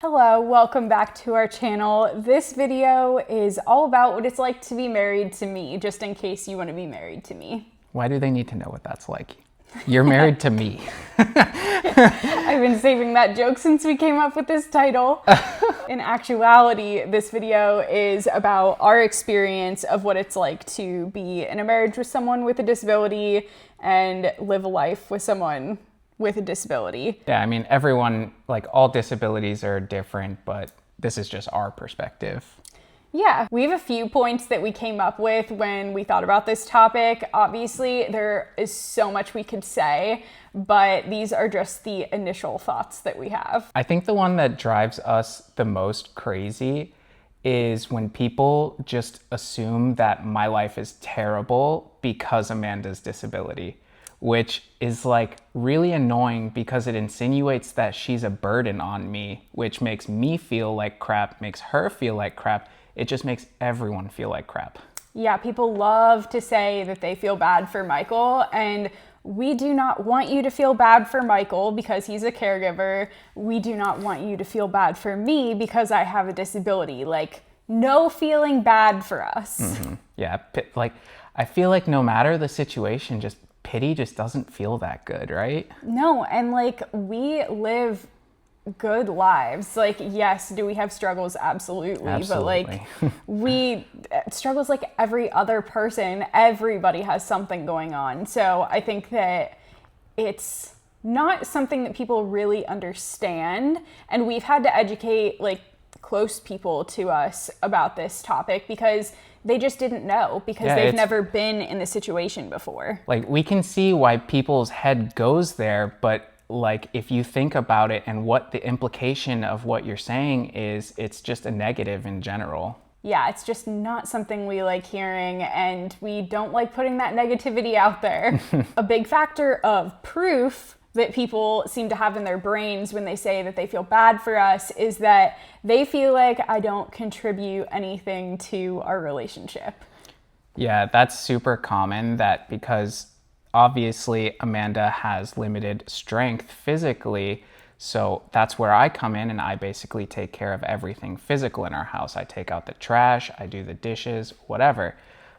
Hello, welcome back to our channel. This video is all about what it's like to be married to me, just in case you want to be married to me. Why do they need to know what that's like? You're married to me. I've been saving that joke since we came up with this title. In actuality, this video is about our experience of what it's like to be in a marriage with someone with a disability and live a life with someone with a disability. Yeah, I mean, everyone, like all disabilities are different, but this is just our perspective. Yeah, we have a few points that we came up with when we thought about this topic. Obviously, there is so much we could say, but these are just the initial thoughts that we have. I think the one that drives us the most crazy is when people just assume that my life is terrible because Amanda's disability, which is like really annoying because it insinuates that she's a burden on me, which makes me feel like crap, makes her feel like crap. It just makes everyone feel like crap. Yeah, people love to say that they feel bad for Michael, and we do not want you to feel bad for Michael because he's a caregiver. We do not want you to feel bad for me because I have a disability. Like, no feeling bad for us. Mm-hmm. Yeah, like I feel like no matter the situation, just pity just doesn't feel that good, right? No, and like we live good lives. Like, yes, do we have struggles? Absolutely. But like we struggles like every other person. Everybody has something going on. So I think that it's not something that people really understand. And we've had to educate like close people to us about this topic because they just didn't know because they've never been in the situation before. Like, we can see why people's head goes there, but like if you think about it and what the implication of what you're saying is, it's just a negative in general. Yeah, it's just not something we like hearing, and we don't like putting that negativity out there. A big factor of proof that people seem to have in their brains when they say that they feel bad for us is that they feel like I don't contribute anything to our relationship. Yeah, that's super common, that because obviously Amanda has limited strength physically, so that's where I come in and I basically take care of everything physical in our house. I take out the trash, I do the dishes, whatever.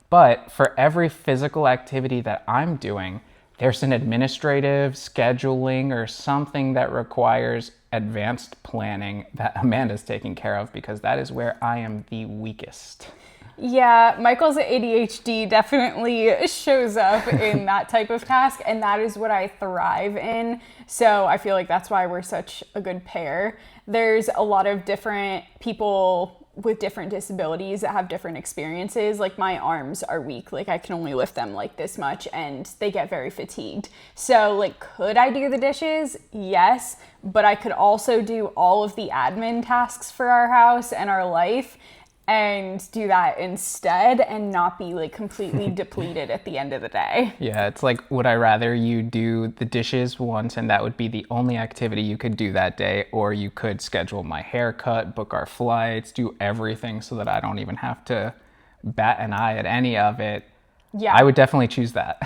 But for every physical activity that I'm doing, there's an administrative scheduling or something that requires advanced planning that Amanda's taking care of, because that is where I am the weakest. Yeah, Michael's ADHD definitely shows up in that type of task, and that is what I thrive in. So I feel like that's why we're such a good pair. There's a lot of different people with different disabilities that have different experiences. Like, my arms are weak. Like, I can only lift them like this much and they get very fatigued. So like, could I do the dishes? Yes, but I could also do all of the admin tasks for our house and our life and do that instead and not be like completely depleted at the end of the day. Yeah, it's like, would I rather you do the dishes once and that would be the only activity you could do that day, or you could schedule my haircut, book our flights, do everything so that I don't even have to bat an eye at any of it. Yeah, I would definitely choose that.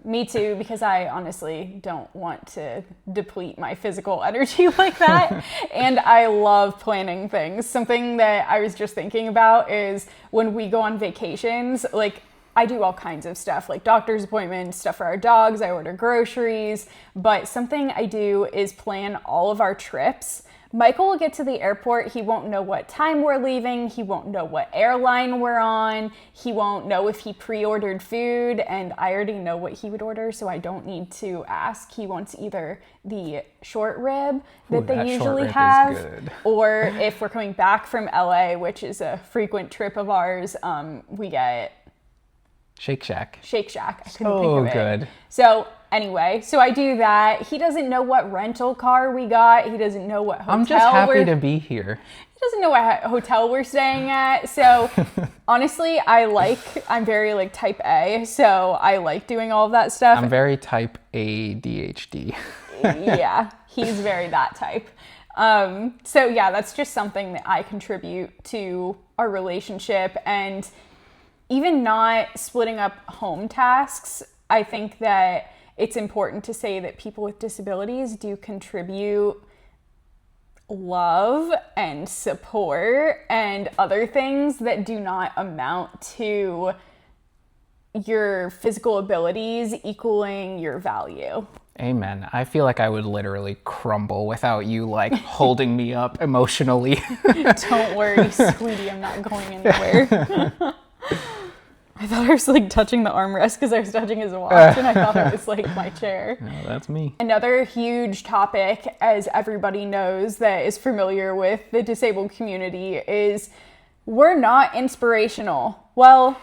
Me too, because I honestly don't want to deplete my physical energy like that. And I love planning things. Something that I was just thinking about is when we go on vacations, like I do all kinds of stuff, like doctor's appointments, stuff for our dogs, I order groceries, but something I do is plan all of our trips. Michael will get to the airport, he won't know what time we're leaving, he won't know what airline we're on, he won't know if he pre-ordered food, and I already know what he would order, so I don't need to ask. He wants either the short rib that they usually have, or if we're coming back from LA, which is a frequent trip of ours, we get Shake Shack. Shake Shack. I couldn't think of it. Good. So anyway, so I do that. He doesn't know what rental car we got. He doesn't know what hotel I'm just happy to be here. He doesn't know what hotel we're staying at. So honestly, I'm very like type A. So I like doing all of that stuff. I'm very type ADHD. Yeah, he's very that type. So yeah, that's just something that I contribute to our relationship. And even not splitting up home tasks, I think that it's important to say that people with disabilities do contribute love and support and other things that do not amount to your physical abilities equaling your value. Amen. I feel like I would literally crumble without you like holding me up emotionally. Don't worry, sweetie, I'm not going anywhere. I thought I was like touching the armrest because I was touching his watch and I thought it was like my chair. No, that's me. Another huge topic, as everybody knows that is familiar with the disabled community, is we're not inspirational. Well,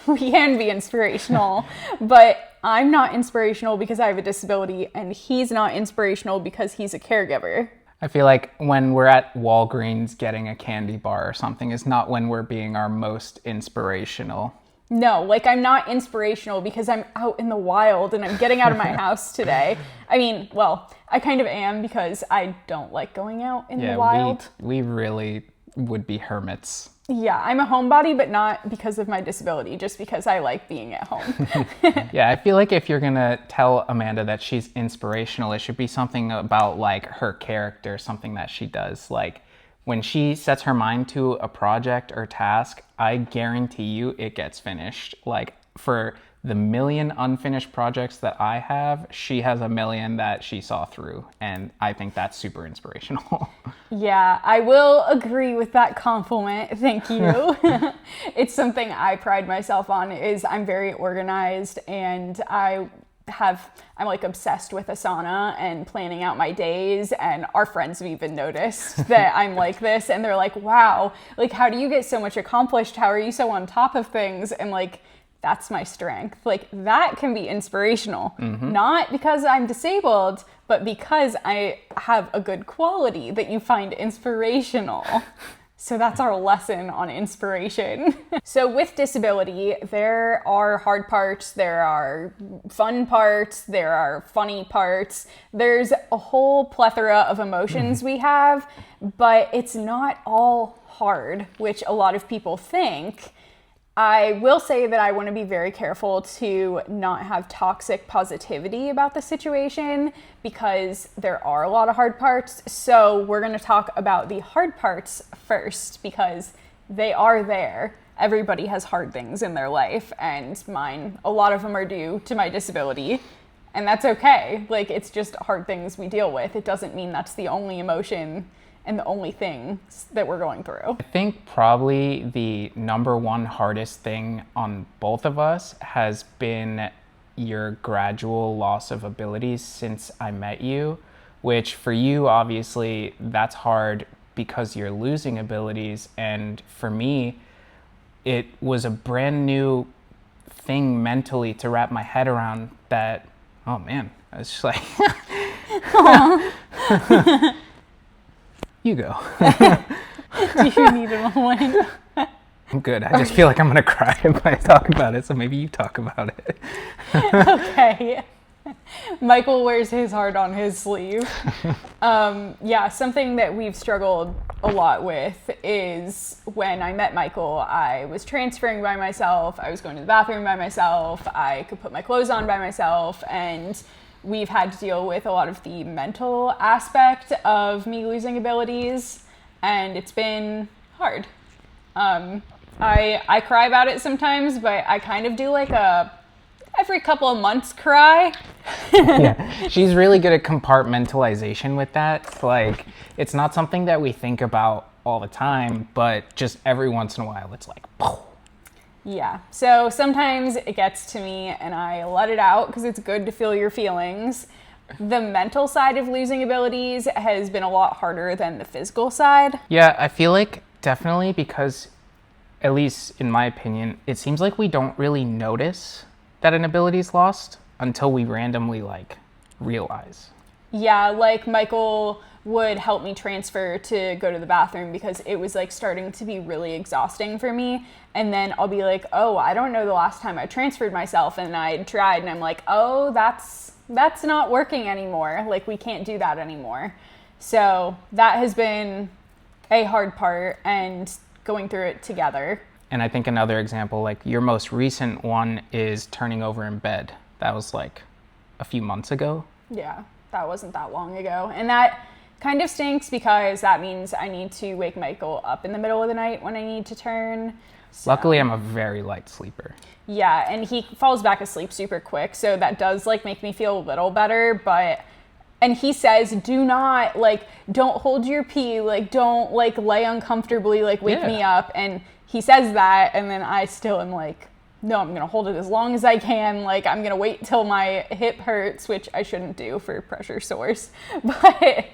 we can be inspirational, but I'm not inspirational because I have a disability and he's not inspirational because he's a caregiver. I feel like when we're at Walgreens getting a candy bar or something is not when we're being our most inspirational. No, like I'm not inspirational because I'm out in the wild and I'm getting out of my house today. I mean, well, I kind of am because I don't like going out in the wild. We really would be hermits. Yeah, I'm a homebody, but not because of my disability, just because I like being at home. Yeah, I feel like if you're gonna tell Amanda that she's inspirational, it should be something about like her character, something that she does. Like when she sets her mind to a project or task, I guarantee you it gets finished. Like for the million unfinished projects that I have, she has a million that she saw through. And I think that's super inspirational. Yeah, I will agree with that compliment. Thank you. It's something I pride myself on is I'm very organized and I'm like obsessed with Asana and planning out my days, and our friends have even noticed that I'm like this and they're like, wow, like how do you get so much accomplished? How are you so on top of things? And like, that's my strength. Like that can be inspirational, not because I'm disabled, but because I have a good quality that you find inspirational. So that's our lesson on inspiration. So with disability, there are hard parts, there are fun parts, there are funny parts. There's a whole plethora of emotions we have, but it's not all hard, which a lot of people think. I will say that I want to be very careful to not have toxic positivity about the situation because there are a lot of hard parts. So we're going to talk about the hard parts first because they are there. Everybody has hard things in their life, and mine, a lot of them are due to my disability. And that's okay. Like, it's just hard things we deal with. It doesn't mean that's the only emotion and the only thing that we're going through. I think probably the number one hardest thing on both of us has been your gradual loss of abilities since I met you, which for you, obviously, that's hard because you're losing abilities. And for me, it was a brand new thing mentally to wrap my head around that, oh man, I was just like, you go. Do you need a moment? I'm good. I just feel like I'm going to cry if I talk about it, so maybe you talk about it. Okay. Michael wears his heart on his sleeve. Yeah, something that we've struggled a lot with is when I met Michael, I was transferring by myself, I was going to the bathroom by myself, I could put my clothes on by myself, and we've had to deal with a lot of the mental aspect of me losing abilities, and it's been hard. I cry about it sometimes, but I kind of do like a every couple of months cry. Yeah, she's really good at compartmentalization with that. Like, it's not something that we think about all the time, but just every once in a while, it's like, poof. Yeah, so sometimes it gets to me and I let it out because it's good to feel your feelings. The mental side of losing abilities has been a lot harder than the physical side. Yeah, I feel like definitely because, at least in my opinion, it seems like we don't really notice that an ability is lost until we randomly like realize. Yeah, like Michael would help me transfer to go to the bathroom because it was like starting to be really exhausting for me. And then I'll be like, oh, I don't know the last time I transferred myself, and I tried and I'm like, oh, that's not working anymore. Like, we can't do that anymore. So that has been a hard part, and going through it together. And I think another example, like your most recent one is turning over in bed. That was like a few months ago. Yeah, that wasn't that long ago. And that kind of stinks because that means I need to wake Michael up in the middle of the night when I need to turn. So, luckily, I'm a very light sleeper. yeah, and he falls back asleep super quick, so that does like make me feel a little better, but and he says, do not like, don't hold your pee, like don't like lay uncomfortably, like wake me up. And he says that, and then I still am like, no, I'm gonna hold it as long as I can. Like I'm gonna wait till my hip hurts, which I shouldn't do for pressure sores. But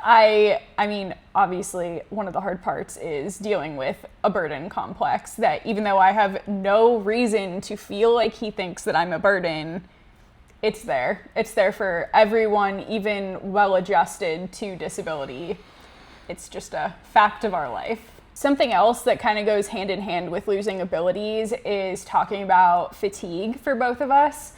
I mean, obviously one of the hard parts is dealing with a burden complex that even though I have no reason to feel like he thinks that I'm a burden, it's there. It's there for everyone, even well-adjusted to disability. It's just a fact of our life. Something else that kind of goes hand in hand with losing abilities is talking about fatigue for both of us.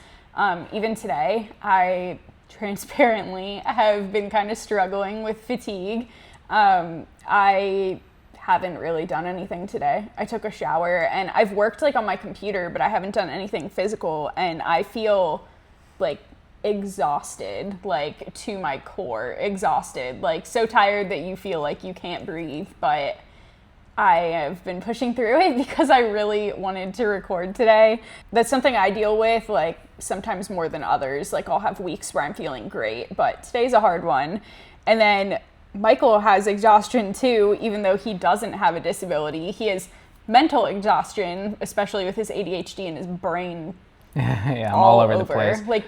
Even today, I transparently have been kind of struggling with fatigue. I haven't really done anything today. I took a shower and I've worked like on my computer, but I haven't done anything physical, and I feel like exhausted, like to my core, exhausted, like so tired that you feel like you can't breathe. But I have been pushing through it because I really wanted to record today. That's something I deal with, like sometimes more than others. Like I'll have weeks where I'm feeling great, but today's a hard one. And then Michael has exhaustion too, even though he doesn't have a disability. He has mental exhaustion, especially with his ADHD and his brain. Yeah, I'm all over the place. Like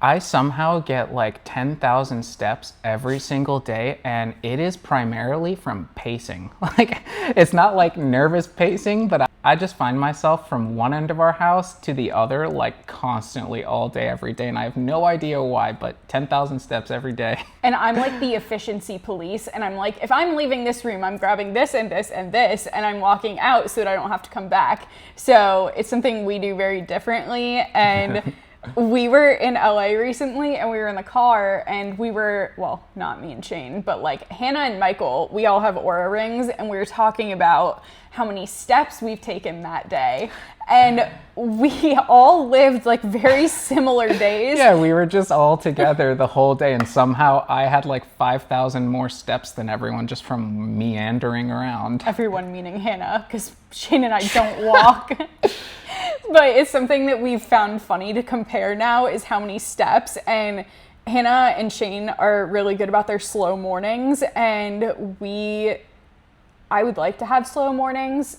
I somehow get like 10,000 steps every single day, and it is primarily from pacing. Like, it's not like nervous pacing, but I just find myself from one end of our house to the other, like constantly all day, every day, and I have no idea why, but 10,000 steps every day. And I'm like the efficiency police, and I'm like, if I'm leaving this room, I'm grabbing this and this and this, and I'm walking out so that I don't have to come back. So it's something we do very differently, and we were in LA recently and we were in the car and we were, well, not me and Shane, but like Hannah and Michael, we all have Oura rings, and we were talking about how many steps we've taken that day. And we all lived like very similar days. Yeah, we were just all together the whole day, and somehow I had like 5,000 more steps than everyone just from meandering around. Everyone meaning Hannah, because Shane and I don't walk. But it's something that we've found funny to compare now is how many steps. And Hannah and Shane are really good about their slow mornings, and I would like to have slow mornings.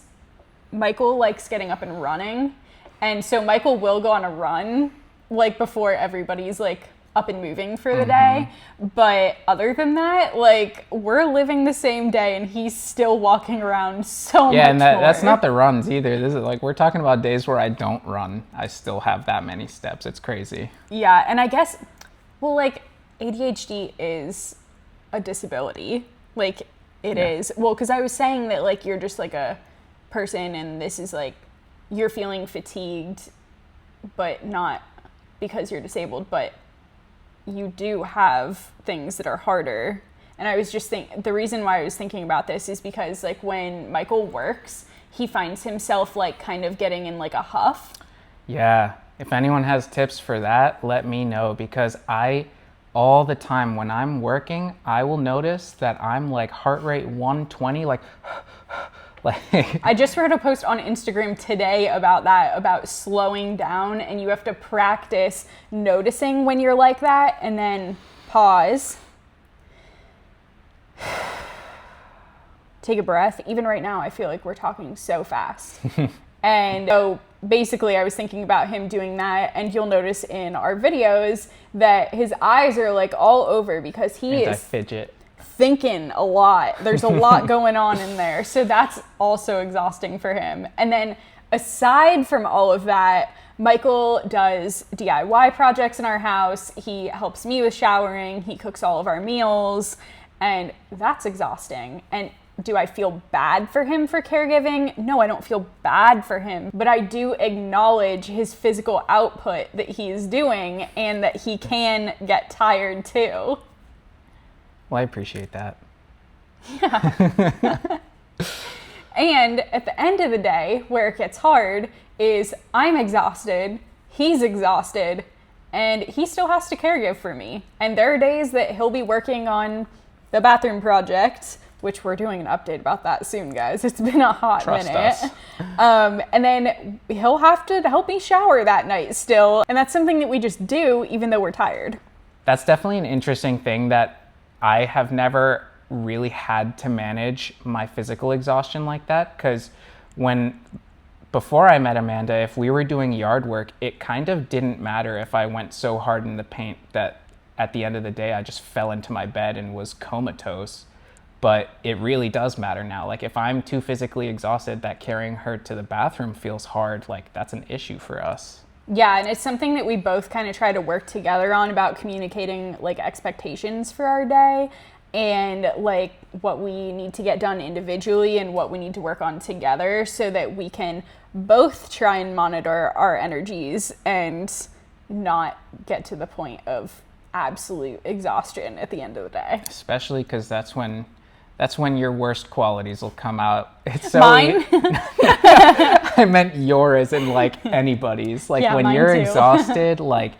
Michael likes getting up and running, and so Michael will go on a run like before everybody's like up and moving for the day. But other than that, like we're living the same day and he's still walking around so much and more. That's not the runs either. This is like, we're talking about days where I don't run. I still have that many steps. It's crazy. Yeah, and I guess, well, like ADHD is a disability. Like it is. Well, because I was saying that like you're just like a person, and this is like you're feeling fatigued, but not because you're disabled, but you do have things that are harder. And I was just the reason why I was thinking about this is because like when Michael works, he finds himself like kind of getting in like a huff. Yeah, if anyone has tips for that, let me know, because all the time when I'm working, I will notice that I'm like heart rate 120, like I just wrote a post on Instagram today about that, about slowing down, and you have to practice noticing when you're like that and then pause. Take a breath. Even right now, I feel like we're talking so fast. And so basically I was thinking about him doing that, and you'll notice in our videos that his eyes are like all over because he is fidget. Thinking a lot. There's a lot going on in there. So that's also exhausting for him. And then aside from all of that, Michael does DIY projects in our house. He helps me with showering. He cooks all of our meals, and that's exhausting. And do I feel bad for him for caregiving? No, I don't feel bad for him, but I do acknowledge his physical output that he's doing and that he can get tired too. Well, I appreciate that. Yeah. And at the end of the day, where it gets hard is I'm exhausted, he's exhausted, and he still has to caregive for me. And there are days that he'll be working on the bathroom project, which we're doing an update about that soon, guys. It's been a hot minute. Us. And then he'll have to help me shower that night still. And that's something that we just do even though we're tired. That's definitely an interesting thing that I have never really had to manage my physical exhaustion like that. Because before I met Amanda, if we were doing yard work, it kind of didn't matter if I went so hard in the paint that at the end of the day, I just fell into my bed and was comatose. But it really does matter now. Like if I'm too physically exhausted that carrying her to the bathroom feels hard, like that's an issue for us. Yeah, and it's something that we both kind of try to work together on about communicating like expectations for our day and like what we need to get done individually and what we need to work on together so that we can both try and monitor our energies and not get to the point of absolute exhaustion at the end of the day. Especially because that's when your worst qualities will come out. It's so Mine? I meant yours and like anybody's. Like Yeah, when mine you're too. exhausted, like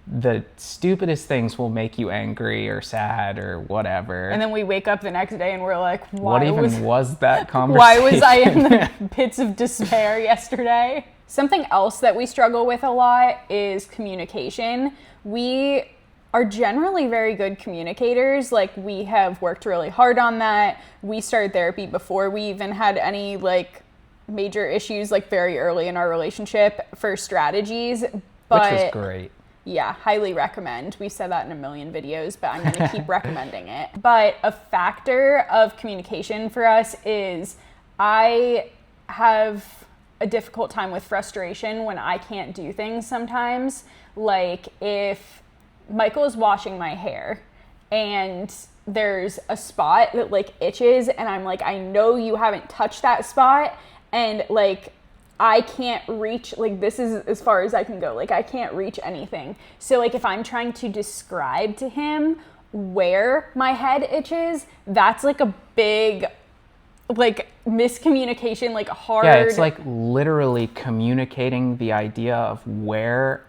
the stupidest things will make you angry or sad or whatever. And then we wake up the next day and we're like, what even was that conversation? why was I in the pits of despair yesterday? Something else that we struggle with a lot is communication. We are generally very good communicators. Like we have worked really hard on that. We started therapy before we even had any like major issues, like very early in our relationship for strategies. But which was great. yeah, highly recommend. We've said that in a million videos, but I'm going to keep recommending it. But a factor of communication for us is I have a difficult time with frustration when I can't do things sometimes. Like if Michael is washing my hair and there's a spot that like itches and I'm like, I know you haven't touched that spot and like I can't reach, like this is as far as I can go. Like I can't reach anything. So like if I'm trying to describe to him where my head itches, that's like a big like miscommunication, like hard. Yeah, it's like literally communicating the idea of where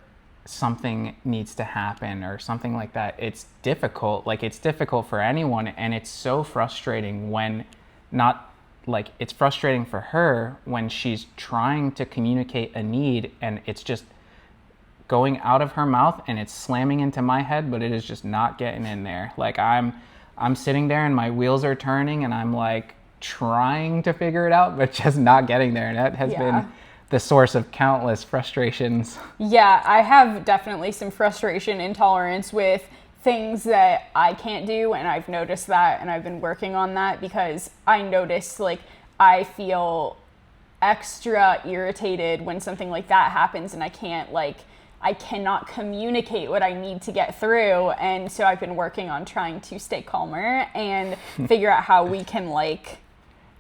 something needs to happen or something like that. It's difficult. Like it's difficult for anyone, and it's so frustrating when it's frustrating for her when she's trying to communicate a need and it's just going out of her mouth and it's slamming into my head, but it is just not getting in there. Like I'm sitting there and my wheels are turning and I'm like trying to figure it out, but just not getting there. And that has been the source of countless frustrations. Yeah, I have definitely some frustration intolerance with things that I can't do, and I've noticed that, and I've been working on that because I noticed like I feel extra irritated when something like that happens and I cannot communicate what I need to get through. And so I've been working on trying to stay calmer and figure out how we can like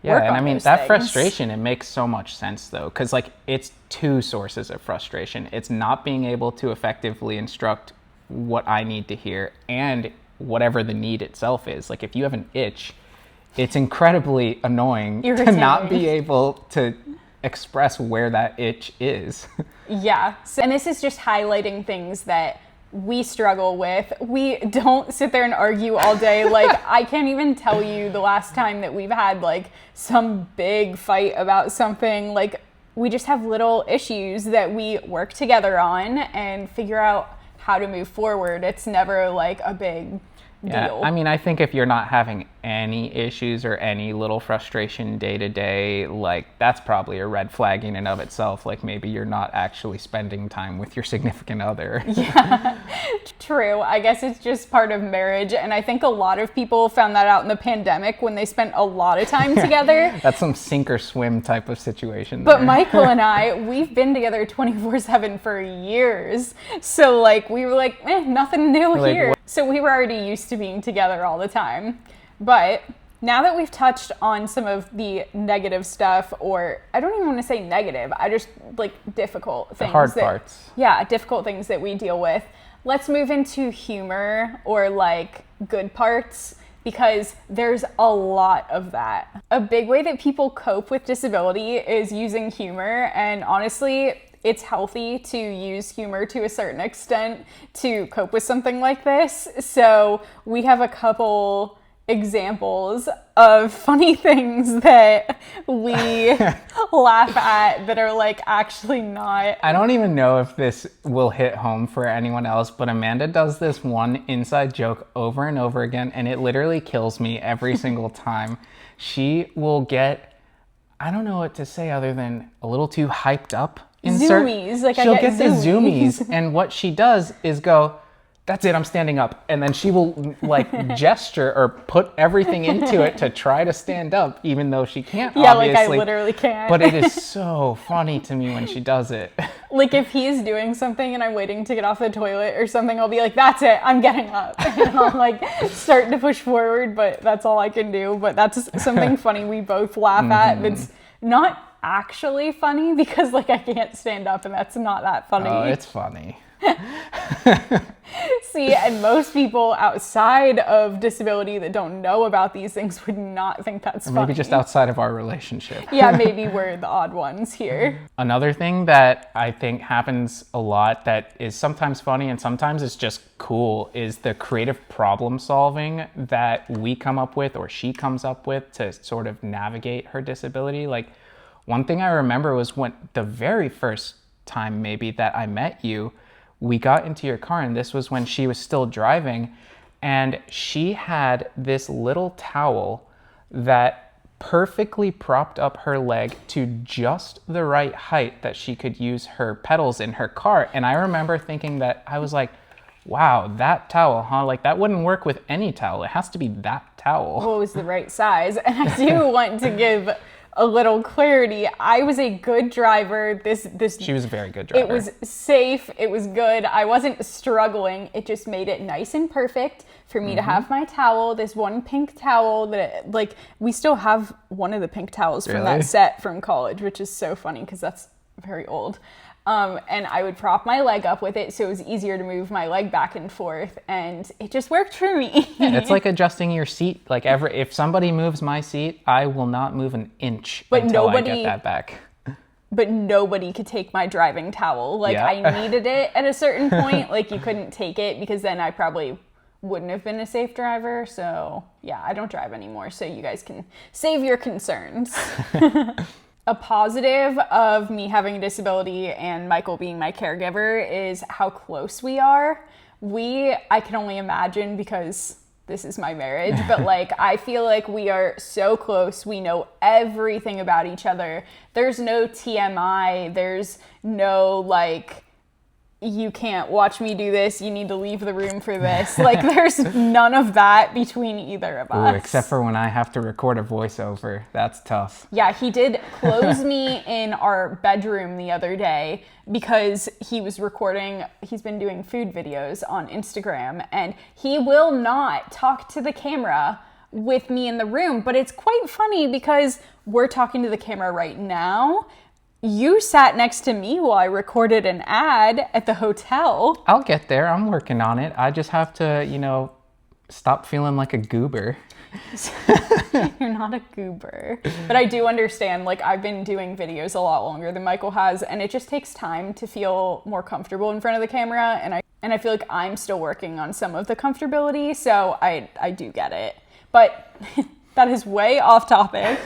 yeah, and I mean that things. frustration, it makes so much sense though, because like it's two sources of frustration. It's not being able to effectively instruct what I need to hear and whatever the need itself is. Like if you have an itch, it's incredibly annoying to not be able to express where that itch is. Yeah, and this is just highlighting things that we struggle with. We don't sit there and argue all day. Like I can't even tell you the last time that we've had like some big fight about something. Like we just have little issues that we work together on and figure out how to move forward. It's never like a big deal. I mean, I think if you're not having any issues or any little frustration day to day, like that's probably a red flag in and of itself. Like maybe you're not actually spending time with your significant other. Yeah, true. I guess it's just part of marriage. And I think a lot of people found that out in the pandemic when they spent a lot of time together. That's some sink or swim type of situation. But Michael and I, we've been together 24/7 for years. So like we were like, nothing new here. So we were already used to being together all the time. But now that we've touched on some of the negative stuff, or I don't even want to say negative, I just like difficult things. The hard parts. Yeah, difficult things that we deal with. Let's move into humor or like good parts, because there's a lot of that. A big way that people cope with disability is using humor, and honestly, it's healthy to use humor to a certain extent to cope with something like this. So we have a couple examples of funny things that we laugh at that are like actually not. I don't even know if this will hit home for anyone else, but Amanda does this one inside joke over and over again, and it literally kills me every single time. She will get, I don't know what to say other than a little too hyped up. Zoomies. Like she'll I get the zoomies, and what she does is go, that's it, I'm standing up. And then she will like gesture or put everything into it to try to stand up, even though she can't, yeah, obviously. like I literally can't. But it is so funny to me when she does it. Like if he's doing something and I'm waiting to get off the toilet or something, I'll be like, that's it, I'm getting up. And I'll like start to push forward, but that's all I can do. But that's something funny we both laugh at. That's not actually funny because like I can't stand up and that's not that funny. Oh, it's funny. See, and most people outside of disability that don't know about these things would not think that's funny. Maybe just outside of our relationship. Yeah, maybe we're the odd ones here. Another thing that I think happens a lot that is sometimes funny and sometimes it's just cool is the creative problem solving that we come up with or she comes up with to sort of navigate her disability. Like one thing I remember was when the very first time maybe that I met you, we got into your car, and this was when she was still driving, and she had this little towel that perfectly propped up her leg to just the right height that she could use her pedals in her car. And I remember thinking that, I was like, wow, that towel, huh? Like that wouldn't work with any towel. It has to be that towel. Well, it was the right size. And I do want to give a little clarity. I was a good driver. She was a very good driver. It was safe. It was good. I wasn't struggling. It just made it nice and perfect for me to have my towel, this one pink towel that like we still have one of the pink towels from that set from college, which is so funny because that's very old. And I would prop my leg up with it so it was easier to move my leg back and forth, and it just worked for me. Yeah, it's like adjusting your seat. Like if somebody moves my seat, I will not move an inch until I get that back. But nobody could take my driving towel. Like I needed it at a certain point. Like you couldn't take it because then I probably wouldn't have been a safe driver. So yeah, I don't drive anymore. So you guys can save your concerns. A positive of me having a disability and Michael being my caregiver is how close we are. I can only imagine because this is my marriage, but like I feel like we are so close. We know everything about each other. There's no TMI. There's no like, you can't watch me do this, you need to leave the room for this. Like there's none of that between either of us. Ooh, except for when I have to record a voiceover. That's tough. Yeah, he did close me in our bedroom the other day because he was recording, he's been doing food videos on Instagram, and he will not talk to the camera with me in the room. But it's quite funny because we're talking to the camera right now. You sat next to me while I recorded an ad at the hotel. I'll get there. I'm working on it. I just have to, stop feeling like a goober. You're not a goober. But I do understand, like, I've been doing videos a lot longer than Michael has, and it just takes time to feel more comfortable in front of the camera, and I feel like I'm still working on some of the comfortability, so I do get it. But that is way off topic.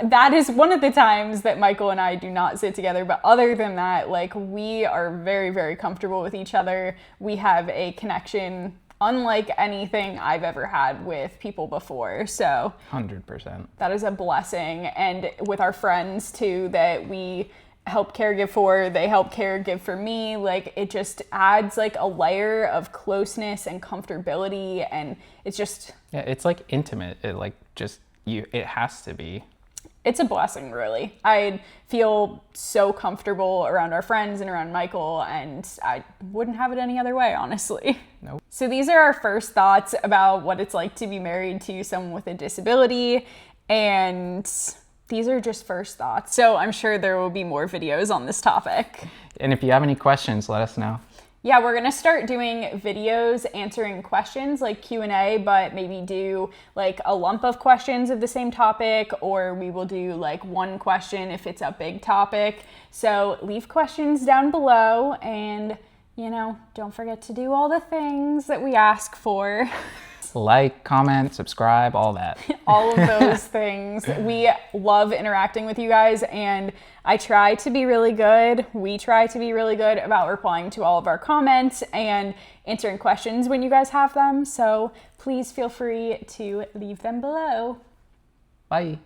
That is one of the times that Michael and I do not sit together. But other than that, like, we are very, very comfortable with each other. We have a connection unlike anything I've ever had with people before. So 100%. That is a blessing. And with our friends too, that we help caregive for, they help caregive for me. Like, it just adds like a layer of closeness and comfortability. And it's just... Yeah, it's like intimate. It has to be. It's a blessing, really. I feel so comfortable around our friends and around Michael, and I wouldn't have it any other way, honestly. Nope. So these are our first thoughts about what it's like to be married to someone with a disability, and these are just first thoughts. So I'm sure there will be more videos on this topic. And if you have any questions, let us know. Yeah, we're going to start doing videos answering questions like Q&A, but maybe do like a lump of questions of the same topic, or we will do like one question if it's a big topic. So leave questions down below, and don't forget to do all the things that we ask for. Like, comment, subscribe, all that. All of those things. We love interacting with you guys, and I try to be really good. We try to be really good about replying to all of our comments and answering questions when you guys have them. So please feel free to leave them below. Bye.